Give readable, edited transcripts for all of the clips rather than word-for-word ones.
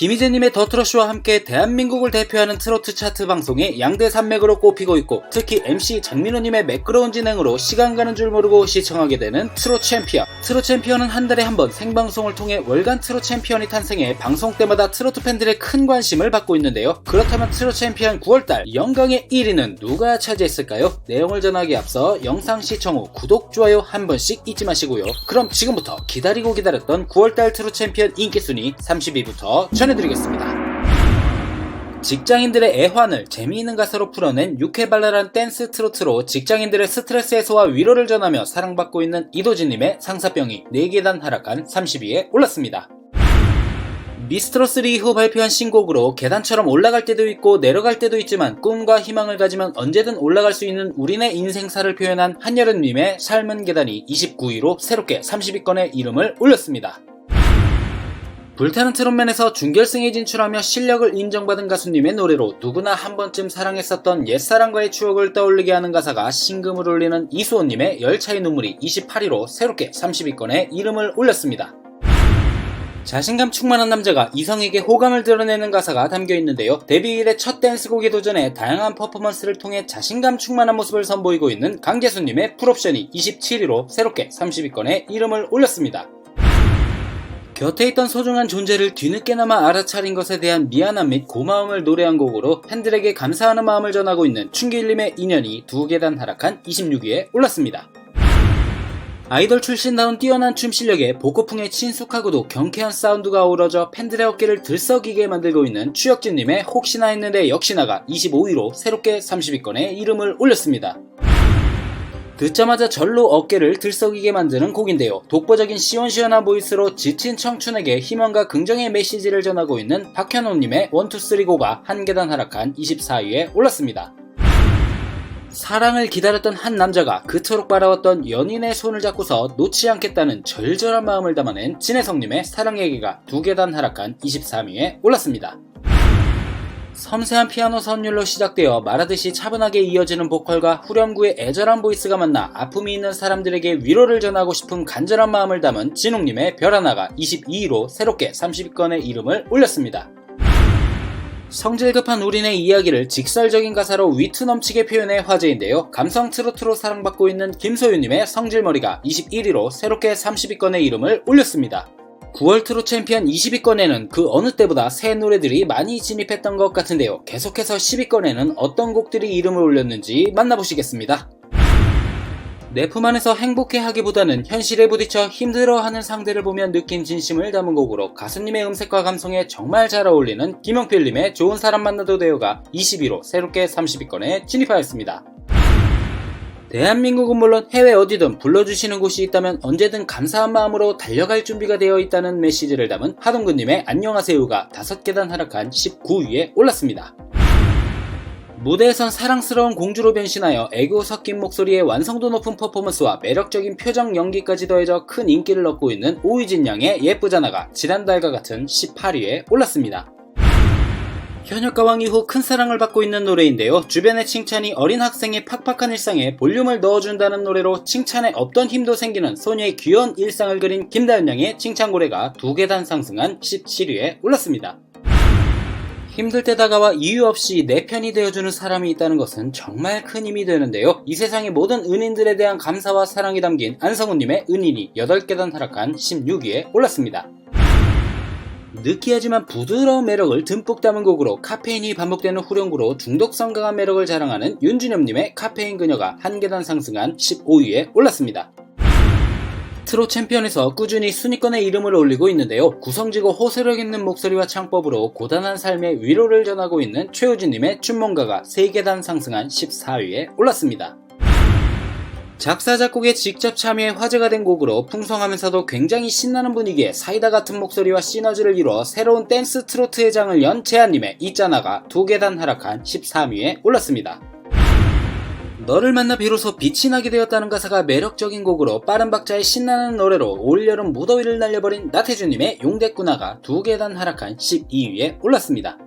김희재님의 더 트롯쇼와 함께 대한민국을 대표하는 트로트 차트 방송이 양대 산맥으로 꼽히고 있고, 특히 MC 장민호님의 매끄러운 진행으로 시간 가는 줄 모르고 시청하게 되는 트롯 챔피언. 트롯 챔피언은 한 달에 한 번 생방송을 통해 월간 트롯 챔피언이 탄생해 방송 때마다 트로트 팬들의 큰 관심을 받고 있는데요. 그렇다면 트롯 챔피언 9월달 영광의 1위는 누가 차지했을까요? 내용을 전하기에 앞서 영상 시청 후 구독, 좋아요 한 번씩 잊지 마시고요. 그럼 지금부터 기다리고 기다렸던 9월달 트롯 챔피언 인기순위 30위부터 전해드리겠습니다. 직장인들의 애환을 재미있는 가사로 풀어낸 유쾌발랄한 댄스 트로트로 직장인들의 스트레스 해소와 위로를 전하며 사랑받고 있는 이도진님의 상사병이 4계단 하락한 30위에 올랐습니다. 미스트롯3 이후 발표한 신곡으로 계단처럼 올라갈 때도 있고 내려갈 때도 있지만 꿈과 희망을 가지면 언제든 올라갈 수 있는 우리네 인생사를 표현한 한여름님의 삶은 계단이 29위로 새롭게 30위권에 이름을 올렸습니다. 불타는 트롯맨에서 준결승에 진출하며 실력을 인정받은 가수님의 노래로 누구나 한 번쯤 사랑했었던 옛사랑과의 추억을 떠올리게 하는 가사가 신금을 울리는 이수호님의 열차의 눈물이 28위로 새롭게 30위권에 이름을 올렸습니다. 자신감 충만한 남자가 이성에게 호감을 드러내는 가사가 담겨있는데요. 데뷔 이래 첫 댄스곡에 도전해 다양한 퍼포먼스를 통해 자신감 충만한 모습을 선보이고 있는 강재수님의 풀옵션이 27위로 새롭게 30위권에 이름을 올렸습니다. 곁에 있던 소중한 존재를 뒤늦게나마 알아차린 것에 대한 미안함 및 고마움을 노래한 곡으로 팬들에게 감사하는 마음을 전하고 있는 춘길님의 인연이 2계단 하락한 26위에 올랐습니다. 아이돌 출신다운 뛰어난 춤 실력에 복고풍에 친숙하고도 경쾌한 사운드가 어우러져 팬들의 어깨를 들썩이게 만들고 있는 추혁진님의 혹시나 했는데 역시나가 25위로 새롭게 30위권에 이름을 올렸습니다. 듣자마자 절로 어깨를 들썩이게 만드는 곡인데요. 독보적인 시원시원한 보이스로 지친 청춘에게 희망과 긍정의 메시지를 전하고 있는 박현호님의 1,2,3고가 한 계단 하락한 24위에 올랐습니다. 사랑을 기다렸던 한 남자가 그토록 바라왔던 연인의 손을 잡고서 놓지 않겠다는 절절한 마음을 담아낸 진혜성님의 사랑 얘기가 2계단 하락한 23위에 올랐습니다. 섬세한 피아노 선율로 시작되어 말하듯이 차분하게 이어지는 보컬과 후렴구의 애절한 보이스가 만나 아픔이 있는 사람들에게 위로를 전하고 싶은 간절한 마음을 담은 진욱님의 별 하나가 22위로 새롭게 30위권에 이름을 올렸습니다. 성질급한 우리네 이야기를 직설적인 가사로 위트 넘치게 표현해 화제인데요. 감성 트로트로 사랑받고 있는 김소유님의 성질머리가 21위로 새롭게 30위권에 이름을 올렸습니다. 9월 트롯 챔피언 20위권에는 그 어느 때보다 새 노래들이 많이 진입했던 것 같은데요. 계속해서 10위권에는 어떤 곡들이 이름을 올렸는지 만나보시겠습니다. 내 품 안에서 행복해하기보다는 현실에 부딪혀 힘들어하는 상대를 보며 느낀 진심을 담은 곡으로 가수님의 음색과 감성에 정말 잘 어울리는 김영필님의 좋은 사람 만나도 돼요가 20위로 새롭게 30위권에 진입하였습니다. 대한민국은 물론 해외 어디든 불러주시는 곳이 있다면 언제든 감사한 마음으로 달려갈 준비가 되어 있다는 메시지를 담은 하동근님의 안녕하세요가 5계단 하락한 19위에 올랐습니다. 무대에선 사랑스러운 공주로 변신하여 애교 섞인 목소리에 완성도 높은 퍼포먼스와 매력적인 표정 연기까지 더해져 큰 인기를 얻고 있는 오이진 양의 예쁘잖아가 지난달과 같은 18위에 올랐습니다. 현역가왕 이후 큰 사랑을 받고 있는 노래인데요. 주변의 칭찬이 어린 학생의 팍팍한 일상에 볼륨을 넣어준다는 노래로 칭찬에 없던 힘도 생기는 소녀의 귀여운 일상을 그린 김다연 양의 칭찬고래가 2계단 상승한 17위에 올랐습니다. 힘들 때 다가와 이유 없이 내 편이 되어주는 사람이 있다는 것은 정말 큰 힘이 되는데요. 이 세상의 모든 은인들에 대한 감사와 사랑이 담긴 안성훈님의 은인이 8계단 하락한 16위에 올랐습니다. 느끼하지만 부드러운 매력을 듬뿍 담은 곡으로 카페인이 반복되는 후렴구로 중독성 강한 매력을 자랑하는 윤준엽님의 카페인 그녀가 한 계단 상승한 15위에 올랐습니다. 트롯 챔피언에서 꾸준히 순위권에 이름을 올리고 있는데요. 구성지고 호소력 있는 목소리와 창법으로 고단한 삶의 위로를 전하고 있는 최우진님의 춘몽가가 3계단 상승한 14위에 올랐습니다. 작사 작곡에 직접 참여해 화제가 된 곡으로 풍성하면서도 굉장히 신나는 분위기에 사이다 같은 목소리와 시너지를 이루어 새로운 댄스 트로트의 장을 연 재한님의 있잖아가 2계단 하락한 13위에 올랐습니다. 너를 만나 비로소 빛이 나게 되었다는 가사가 매력적인 곡으로 빠른 박자의 신나는 노래로 올여름 무더위를 날려버린 나태주님의 용대꾸나가 2계단 하락한 12위에 올랐습니다.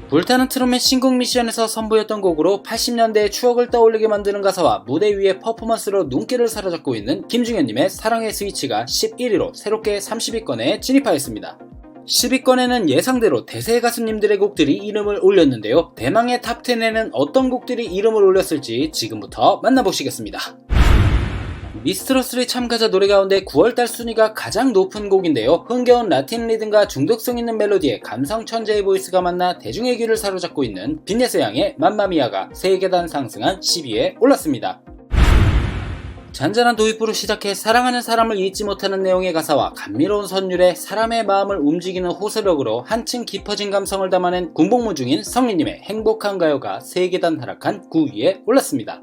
불타는 트롯맨 신곡 미션에서 선보였던 곡으로 80년대의 추억을 떠올리게 만드는 가사와 무대 위의 퍼포먼스로 눈길을 사로잡고 있는 김중현님의 사랑의 스위치가 11위로 새롭게 30위권에 진입하였습니다. 10위권에는 예상대로 대세 가수님들의 곡들이 이름을 올렸는데요. 대망의 탑10에는 어떤 곡들이 이름을 올렸을지 지금부터 만나보시겠습니다. 미스트롯3 참가자 노래 가운데 9월달 순위가 가장 높은 곡인데요. 흥겨운 라틴 리듬과 중독성 있는 멜로디에 감성 천재의 보이스가 만나 대중의 귀를 사로잡고 있는 빈예스 양의 맘마미아가 3계단 상승한 10위에 올랐습니다. 잔잔한 도입부로 시작해 사랑하는 사람을 잊지 못하는 내용의 가사와 감미로운 선율에 사람의 마음을 움직이는 호소력으로 한층 깊어진 감성을 담아낸 군복무 중인 성민님의 행복한 가요가 3계단 하락한 9위에 올랐습니다.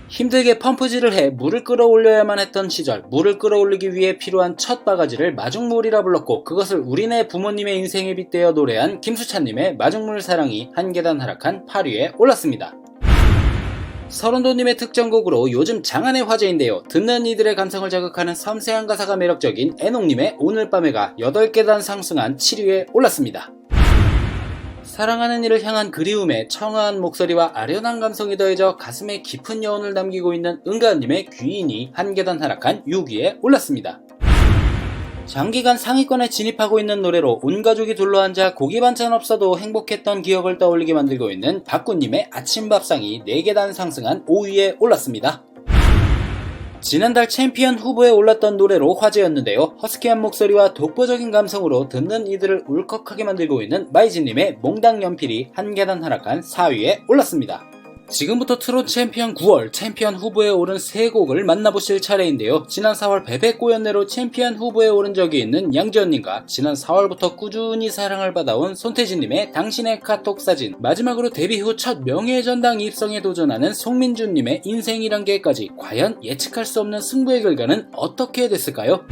힘들게 펌프질을 해 물을 끌어올려야만 했던 시절, 물을 끌어올리기 위해 필요한 첫 바가지를 마중물이라 불렀고 그것을 우리네 부모님의 인생에 빗대어 노래한 김수찬님의 마중물 사랑이 한 계단 하락한 8위에 올랐습니다. 서른도님의 특정곡으로 요즘 장안의 화제인데요. 듣는 이들의 감성을 자극하는 섬세한 가사가 매력적인 애녹님의 오늘 밤에가 8계단 상승한 7위에 올랐습니다. 사랑하는 이를 향한 그리움에 청아한 목소리와 아련한 감성이 더해져 가슴에 깊은 여운을 남기고 있는 은가은님의 귀인이 한 계단 하락한 6위에 올랐습니다. 장기간 상위권에 진입하고 있는 노래로 온 가족이 둘러앉아 고기 반찬 없어도 행복했던 기억을 떠올리게 만들고 있는 박구님의 아침밥상이 4계단 상승한 5위에 올랐습니다. 지난달 챔피언 후보에 올랐던 노래로 화제였는데요. 허스키한 목소리와 독보적인 감성으로 듣는 이들을 울컥하게 만들고 있는 마이진님의 몽당 연필이 한 계단 하락한 4위에 올랐습니다. 지금부터 트롯 챔피언 9월 챔피언 후보에 오른 3곡을 만나보실 차례인데요. 지난 4월 베베꼬연내로 챔피언 후보에 오른 적이 있는 양지연님과 지난 4월부터 꾸준히 사랑을 받아온 손태진님의 당신의 카톡 사진, 마지막으로 데뷔 후 첫 명예전당 입성에 도전하는 송민준님의 인생이란 게까지 과연 예측할 수 없는 승부의 결과는 어떻게 됐을까요?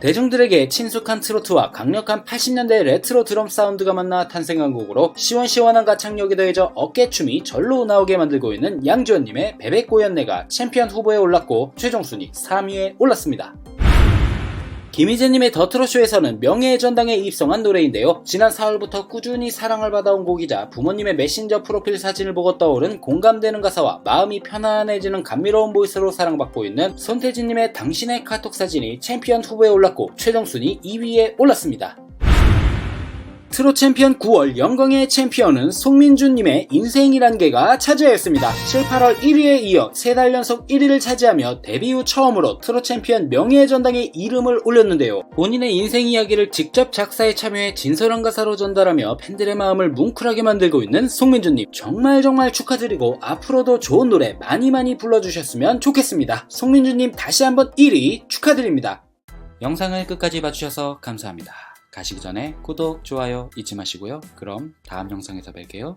대중들에게 친숙한 트로트와 강력한 80년대 레트로 드럼 사운드가 만나 탄생한 곡으로 시원시원한 가창력이 더해져 어깨춤이 절로 나오게 만들고 있는 양지원님의 베베꼬연내가 챔피언 후보에 올랐고 최종 순위 3위에 올랐습니다. 김희재님의 더 트롯쇼에서는 명예의 전당에 입성한 노래인데요. 지난 4월부터 꾸준히 사랑을 받아온 곡이자 부모님의 메신저 프로필 사진을 보고 떠오른 공감되는 가사와 마음이 편안해지는 감미로운 보이스로 사랑받고 있는 손태진님의 당신의 카톡 사진이 챔피언 후보에 올랐고 최종 순위 2위에 올랐습니다. 트롯 챔피언 9월 영광의 챔피언은 송민준님의 인생이란 개가 차지하였습니다. 7, 8월 1위에 이어 3달 연속 1위를 차지하며 데뷔 후 처음으로 트롯 챔피언 명예의 전당에 이름을 올렸는데요. 본인의 인생 이야기를 직접 작사에 참여해 진솔한 가사로 전달하며 팬들의 마음을 뭉클하게 만들고 있는 송민준님, 정말 축하드리고 앞으로도 좋은 노래 많이 불러주셨으면 좋겠습니다. 송민준님 다시 한번 1위 축하드립니다. 영상을 끝까지 봐주셔서 감사합니다. 가시기 전에 구독, 좋아요 잊지 마시고요. 그럼 다음 영상에서 뵐게요.